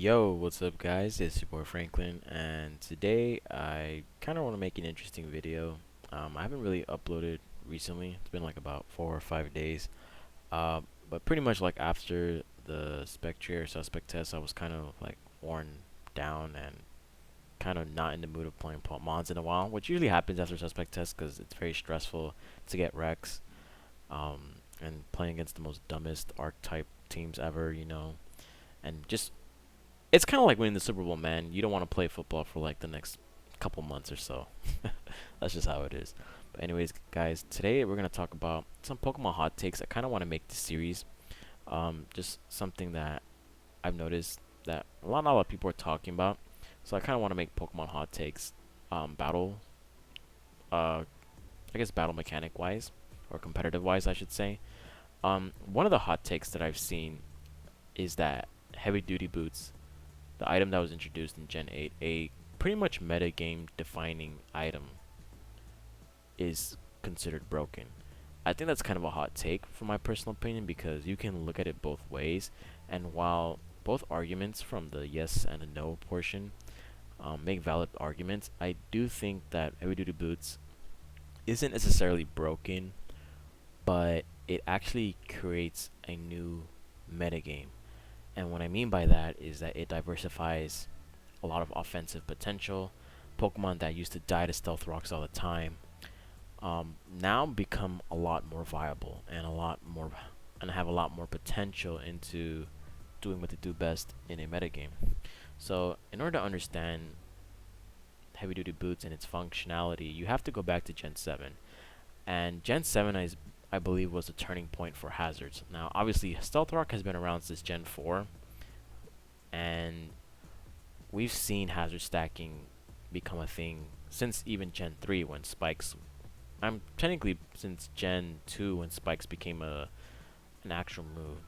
Yo, what's up, guys? It's your boy Franklin, and today I kind of want to make an interesting video. I haven't really uploaded recently. It's been like about 4 or 5 days. Uh, but pretty much like after the Spectre Suspect test, I was kind of like worn down and kind of not in the mood of playing Mons in a while, which usually happens after Suspect test because it's very stressful to get Rex. And playing against the most dumbest archetype teams ever, and just it's kind of like winning the Super Bowl, man. You don't want to play football for like the next couple months or so. That's just how it is. But anyways, guys, today we're gonna talk about some Pokemon hot takes. I kind of want to make this series, just something that I've noticed that not a lot of people are talking about. So I kind of want to make Pokemon hot takes, battle, uh, I guess battle mechanic wise or competitive wise, I should say. One of the hot takes that I've seen is that heavy duty boots, the item that was introduced in Gen 8, a pretty much meta game defining item, is considered broken. I think that's kind of a hot take from my personal opinion because you can look at it both ways, and while both arguments from the yes and the no portion make valid arguments, I do think that heavy duty boots isn't necessarily broken, but it actually creates a new metagame. And what I mean by that is that it diversifies a lot of offensive potential. Pokemon that used to die to Stealth Rocks all the time now become a lot more viable and have a lot more potential into doing what they do best in a metagame. So in order to understand heavy duty boots and its functionality, you have to go back to Gen 7. And Gen 7 I believe was the turning point for hazards. Now obviously Stealth Rock has been around since Gen 4, and we've seen hazard stacking become a thing since even Gen 3 when spikes. I'm technically since Gen 2 when spikes became an actual move,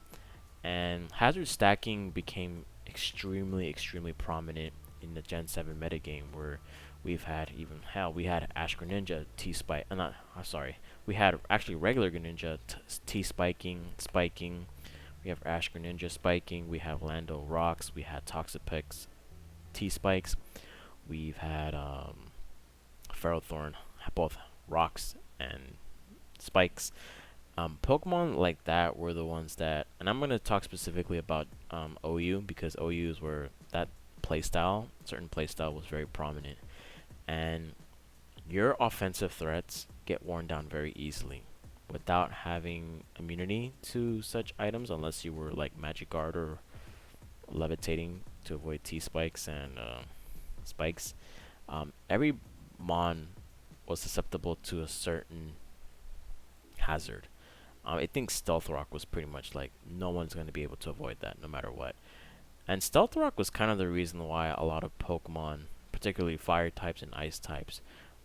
and hazard stacking became extremely prominent in the Gen 7 metagame where we've had even hell we had Ash Greninja T spike. Not sorry, we had actually regular Greninja T spiking. We have Ash Greninja spiking. We have Lando Rocks. We had Toxapex T spikes. We've had Ferrothorn, both rocks and spikes. Pokemon like that were the ones that, and I'm gonna talk specifically about OU because OUs were that certain playstyle was very prominent, and your offensive threats get worn down very easily without having immunity to such items unless you were like Magic Guard or levitating to avoid T spikes and spikes. Every Mon was susceptible to a certain hazard. I think Stealth Rock was pretty much like no one's going to be able to avoid that no matter what. And Stealth Rock was kind of the reason why a lot of Pokemon, particularly fire types and ice types,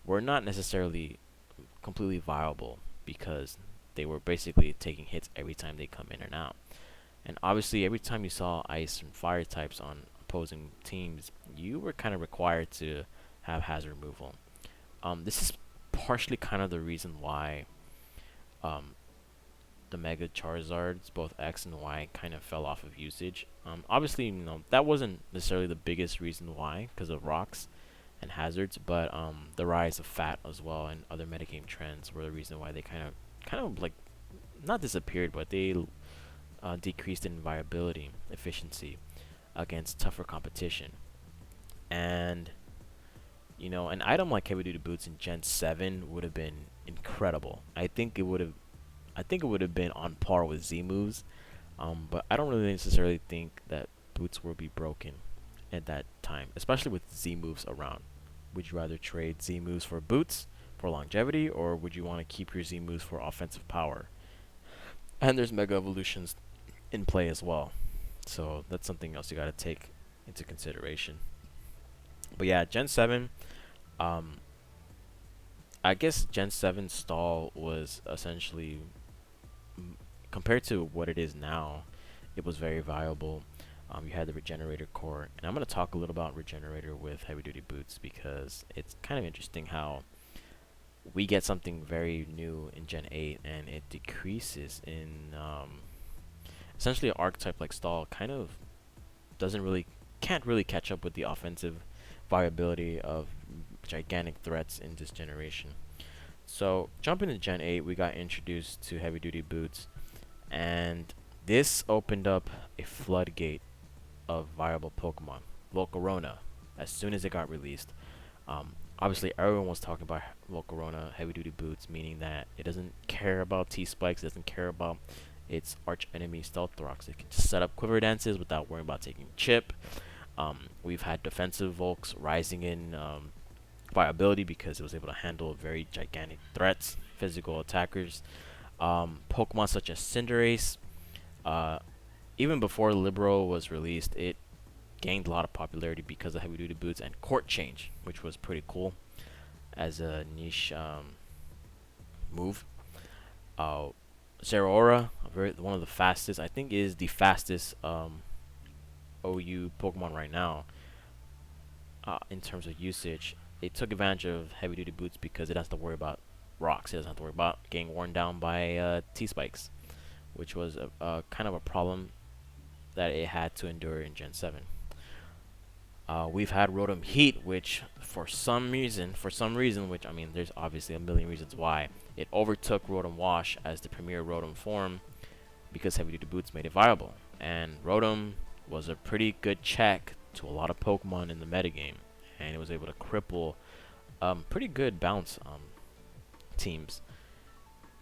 were not necessarily completely viable because they were basically taking hits every time they come in and out. And obviously, every time you saw ice and fire types on opposing teams, you were kind of required to have hazard removal. This is partially kind of the reason why um, the Mega Charizards, both X and Y, kind of fell off of usage. Obviously, that wasn't necessarily the biggest reason why, because of rocks and hazards, but the rise of Fat as well and other metagame trends were the reason why they kind of like not disappeared, but they decreased in viability, efficiency against tougher competition. And an item like Heavy Duty Boots in Gen 7 would have been incredible. I think it would have been on par with Z moves. But I don't really necessarily think that boots will be broken at that time, especially with Z moves around. Would you rather trade Z moves for boots for longevity, or would you want to keep your Z moves for offensive power? And there's Mega Evolutions in play as well, so that's something else you got to take into consideration. But yeah, Gen 7, um, I guess Gen 7 stall was essentially compared to what it is now, it was very viable. You had the Regenerator core, and I'm going to talk a little about Regenerator with heavy duty boots because it's kind of interesting how we get something very new in Gen 8 and it decreases in essentially an archetype like Stall kind of doesn't really can't really catch up with the offensive viability of gigantic threats in this generation. So jumping to Gen 8, we got introduced to heavy duty boots, and this opened up a floodgate of viable Pokemon. Volcarona, as soon as it got released, obviously everyone was talking about Volcarona heavy duty boots, meaning that it doesn't care about T-Spikes, it doesn't care about its arch enemy Stealthrox. It can just set up quiver dances without worrying about taking chip. We've had defensive Volks rising in viability because it was able to handle very gigantic threats, physical attackers. Pokemon such as Cinderace, uh, even before Libero was released, it gained a lot of popularity because of heavy duty boots and court change, which was pretty cool as a niche move. Uh, Zeraora, one of the fastest, I think is the fastest OU Pokemon right now in terms of usage. It took advantage of heavy duty boots because it has to worry about rocks. It doesn't have to worry about getting worn down by T-Spikes, which was a kind of a problem that it had to endure in Gen 7. We've had Rotom Heat, which for some reason, which I mean, there's obviously a million reasons why, it overtook Rotom Wash as the premier Rotom form because heavy duty boots made it viable. And Rotom was a pretty good check to a lot of Pokemon in the metagame, and it was able to cripple pretty good bounce teams.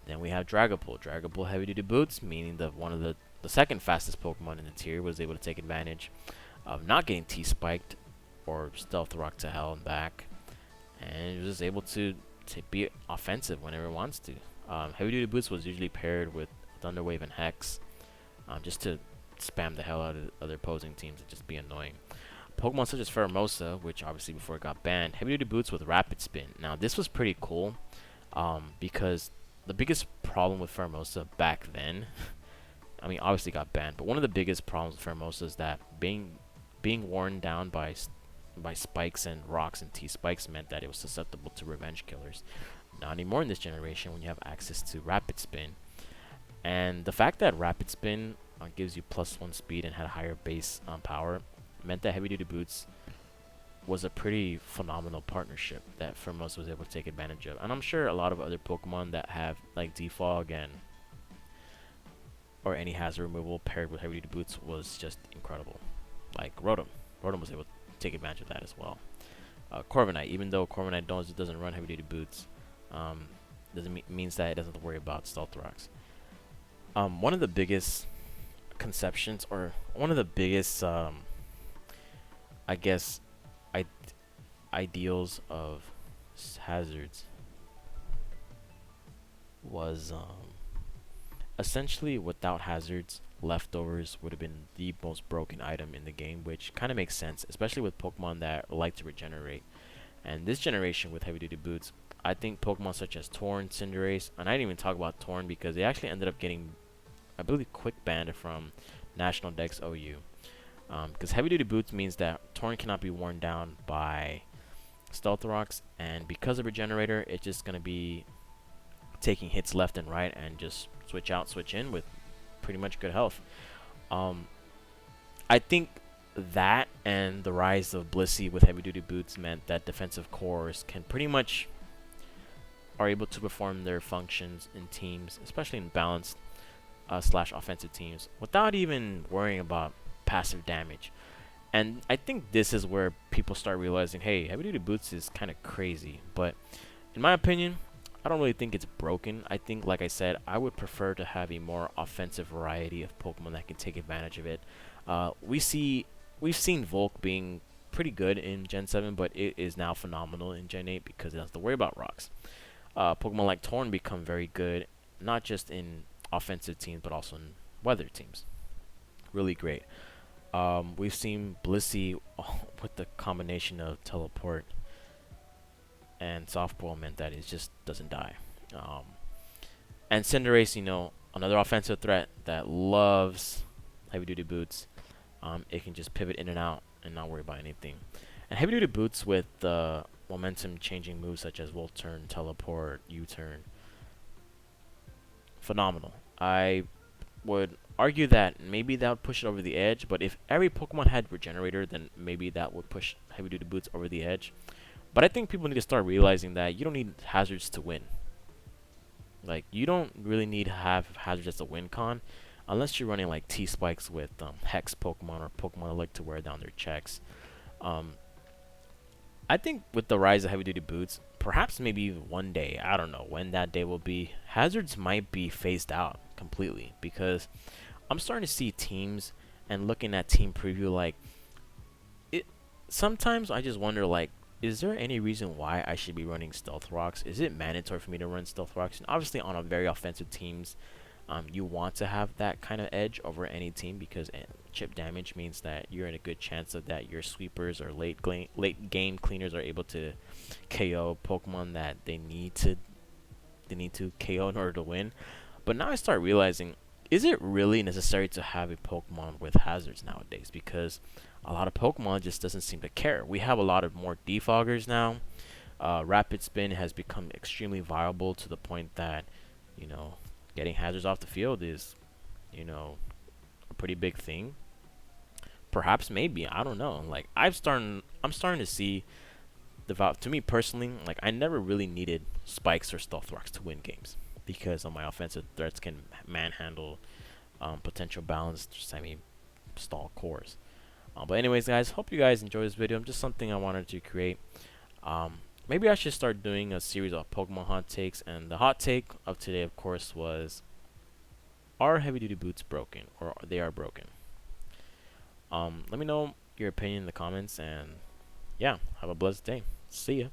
Then we have Dragapult. Dragapult heavy duty boots, meaning that one of the second fastest Pokemon in the tier was able to take advantage of not getting T-spiked or Stealth Rock to hell and back, and it was just able to be offensive whenever it wants to. Heavy duty boots was usually paired with Thunder Wave and Hex, just to spam the hell out of other opposing teams and just be annoying. Pokemon such as Pheromosa, which obviously before it got banned, heavy duty boots with Rapid Spin. Now this was pretty cool, because the biggest problem with Pheromosa back then, I mean obviously got banned, but one of the biggest problems with Pheromosa is that being worn down by spikes and rocks and T-spikes meant that it was susceptible to revenge killers. Not anymore in this generation when you have access to Rapid Spin. And the fact that Rapid Spin gives you +1 speed and had a higher base power meant that heavy duty boots was a pretty phenomenal partnership that Pheromosa was able to take advantage of. And I'm sure a lot of other Pokemon that have like Defog and or any hazard removal paired with heavy duty boots was just incredible. Like Rotom. Rotom was able to take advantage of that as well. Corviknight, even though Corviknight doesn't run heavy duty boots, means that it doesn't have to worry about Stealth Rocks. One of the biggest conceptions, or one of the biggest, I guess, ideals of hazards was essentially without hazards, leftovers would have been the most broken item in the game, which kind of makes sense, especially with Pokemon that like to regenerate. And this generation with heavy duty boots, I think Pokemon such as Torn, Cinderace, and I didn't even talk about Torn because they actually ended up getting, I believe, quick banned from National Dex OU. Because heavy duty boots means that Torn cannot be worn down by Stealth Rocks, and because of Regenerator, it's just going to be taking hits left and right and just switch out, switch in with pretty much good health. I think that and the rise of Blissey with heavy duty boots meant that defensive cores can pretty much are able to perform their functions in teams, especially in balanced slash offensive teams, without even worrying about passive damage. And I think this is where people start realizing, hey, heavy duty boots is kind of crazy. But in my opinion, I don't really think it's broken. I think, like I said, I would prefer to have a more offensive variety of Pokemon that can take advantage of it. We've seen Volk being pretty good in Gen 7, but it is now phenomenal in Gen 8 because it doesn't have to worry about rocks. Pokemon like Torn become very good, not just in offensive teams, but also in weather teams. Really great. We've seen Blissey with the combination of Teleport and Soft Boil meant that it just doesn't die. And Cinderace, you know, another offensive threat that loves heavy duty boots. It can just pivot in and out and not worry about anything. And heavy duty boots with momentum changing moves such as Volt Turn, Teleport, U-Turn, phenomenal. I would argue that maybe that would push it over the edge, but if every Pokemon had Regenerator, then maybe that would push Heavy Duty Boots over the edge. But I think people need to start realizing that you don't need hazards to win. Like, you don't really need to have hazards as a win con, unless you're running like T-Spikes with Hex Pokemon or Pokemon that like to wear down their checks. Um, I think with the rise of heavy duty boots, perhaps maybe even one day, I don't know when that day will be, hazards might be phased out completely, because I'm starting to see teams and looking at team preview, like, it sometimes I just wonder, like, is there any reason why I should be running Stealth Rocks? Is it mandatory for me to run Stealth Rocks? And obviously on a very offensive teams, you want to have that kind of edge over any team, because chip damage means that you're in a good chance of that your sweepers or late game cleaners are able to KO Pokemon that they need to KO in order to win. But now I start realizing, is it really necessary to have a Pokemon with hazards nowadays? Because a lot of Pokemon just doesn't seem to care. We have a lot of more defoggers now. Rapid Spin has become extremely viable to the point that, you know, getting hazards off the field is, you know, a pretty big thing. Perhaps, maybe, I don't know. Like, I'm starting to see to me personally, like, I never really needed spikes or stealth rocks to win games, because of my offensive threats can manhandle potential balanced stall cores. But anyways, guys, hope you guys enjoy this video. Just something I wanted to create. Maybe I should start doing a series of Pokemon hot takes, and the hot take of today, of course, was, are heavy duty boots broken, or they are broken? Let me know your opinion in the comments, and yeah, have a blessed day. See ya.